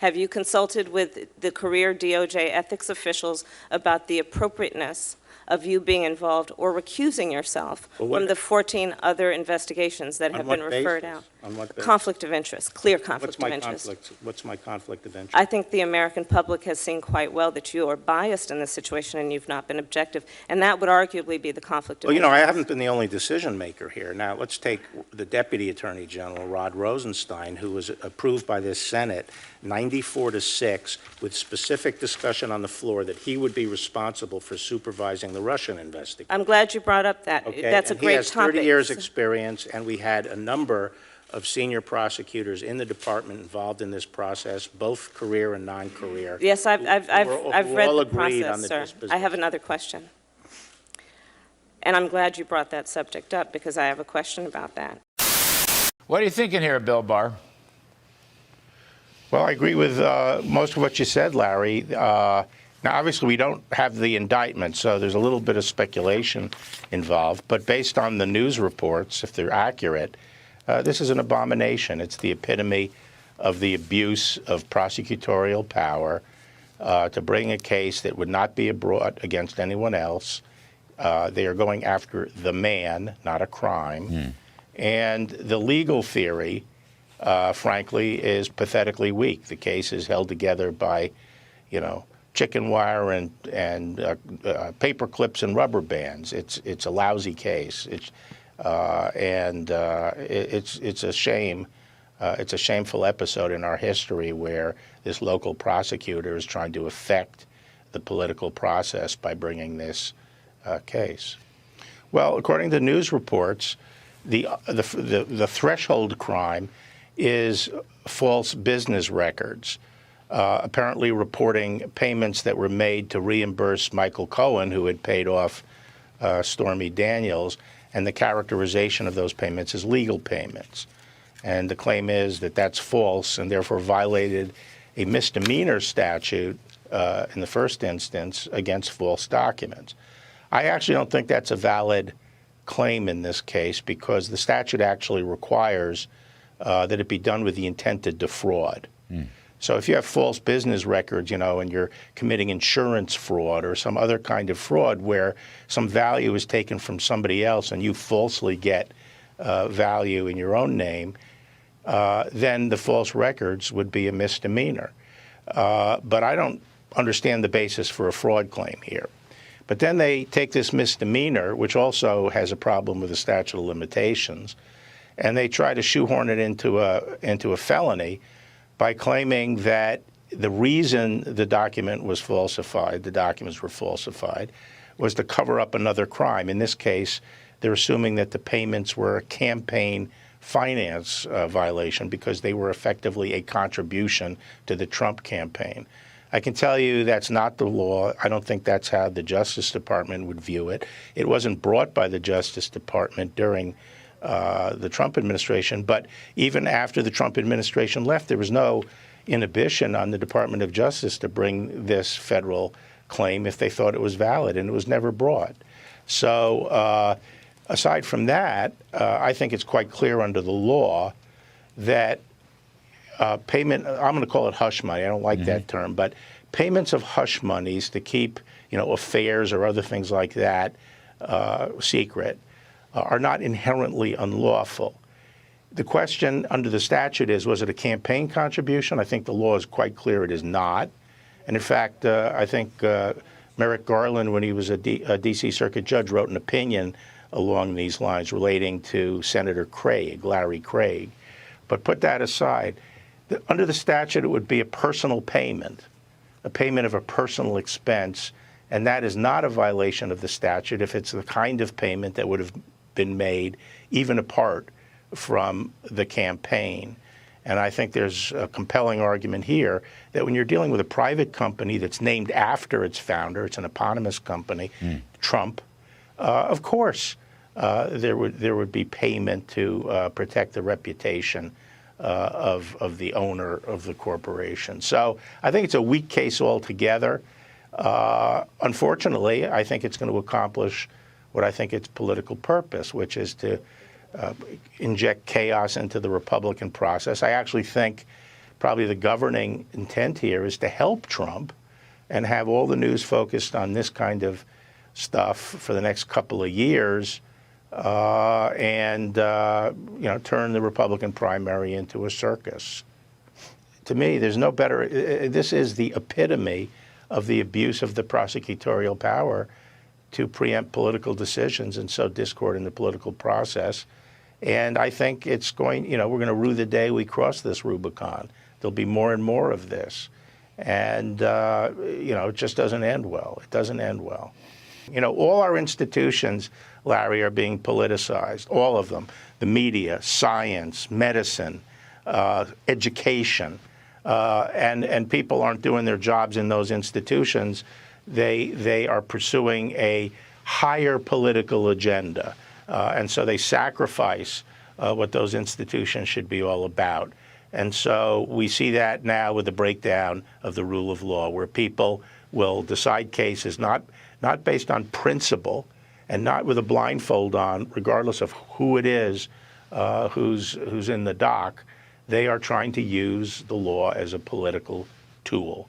Have you consulted with the career DOJ ethics officials about the appropriateness of you being involved or recusing yourself from the 14 other investigations that have been referred out? On what basis? Conflict of interest, clear conflict of interest. What's my conflict of interest? I think the American public has seen quite well that you are biased in this situation and you've not been objective, and that would arguably be the conflict of Well, interest. I haven't been the only decision maker here. Now, let's take the Deputy Attorney General, Rod Rosenstein, who was approved by this Senate 94-6 with specific discussion on the floor that he would be responsible for supervising the Russian investigation. I'm glad you brought up that. Okay? That's a great topic. He has 30 years experience, and we had a number of senior prosecutors in the department involved in this process, both career and non-career. Yes, I've read the process, sir. Disposition. I have another question. And I'm glad you brought that subject up because I have a question about that. What are you thinking here, Bill Barr? Well, I agree with most of what you said, Larry. Now, obviously, we don't have the indictment, so there's a little bit of speculation involved. But based on the news reports, if they're accurate, this is an abomination. It's the epitome of the abuse of prosecutorial power to bring a case that would not be brought against anyone else. They are going after the man, not a crime. And the legal theory, frankly, is pathetically weak. The case is held together by, chicken wire and paper clips and rubber bands. It's a lousy case. It's a shame. It's a shameful episode in our history where this local prosecutor is trying to affect the political process by bringing this case. Well, according to news reports, the threshold crime is false business records, apparently reporting payments that were made to reimburse Michael Cohen, who had paid off Stormy Daniels, and the characterization of those payments as legal payments. And the claim is that that's false and therefore violated a misdemeanor statute in the first instance against false documents. I actually don't think that's a valid claim in this case because the statute actually requires that it be done with the intent to defraud. So if you have false business records, and you're committing insurance fraud or some other kind of fraud where some value is taken from somebody else and you falsely get value in your own name, then the false records would be a misdemeanor. But I don't understand the basis for a fraud claim here. But then they take this misdemeanor, which also has a problem with the statute of limitations, and they try to shoehorn it into a felony by claiming that the reason the documents were falsified, was to cover up another crime. In this case, they're assuming that the payments were a campaign finance violation because they were effectively a contribution to the Trump campaign. I can tell you that's not the law. I don't think that's how the Justice Department would view it. It wasn't brought by the Justice Department during the Trump administration, but even after the Trump administration left, there was no inhibition on the Department of Justice to bring this federal claim if they thought it was valid, and it was never brought. So aside from that, I think it's quite clear under the law that payment, I'm going to call it hush money. I don't like that term, but payments of hush monies to keep, affairs or other things like that secret are not inherently unlawful. The question under the statute is, was it a campaign contribution? I think the law is quite clear it is not. And in fact, I think Merrick Garland, when he was a D.C. Circuit judge, wrote an opinion along these lines relating to Senator Craig, Larry Craig. But put that aside, under the statute, it would be a personal payment, a payment of a personal expense, and that is not a violation of the statute if it's the kind of payment that would have been made even apart from the campaign. And I think there's a compelling argument here that when you're dealing with a private company that's named after its founder, it's an eponymous company, Trump, of course there would be payment to protect the reputation of the owner of the corporation. So I think it's a weak case altogether. Unfortunately, I think it's going to accomplish what I think its political purpose, which is to inject chaos into the Republican process. I actually think probably the governing intent here is to help Trump and have all the news focused on this kind of stuff for the next couple of years, and turn the Republican primary into a circus. To me, there's no better. This is the epitome of the abuse of the prosecutorial power to preempt political decisions and sow discord in the political process. And I think it's going, we're going to rue the day we cross this Rubicon. There'll be more and more of this. And, it just doesn't end well. It doesn't end well. All our institutions, Larry, are being politicized, all of them. The media, science, medicine, education, and people aren't doing their jobs in those institutions. They are pursuing a higher political agenda, and so they sacrifice what those institutions should be all about. And so we see that now with the breakdown of the rule of law, where people will decide cases not based on principle and not with a blindfold on, regardless of who it is who's in the dock. They are trying to use the law as a political tool.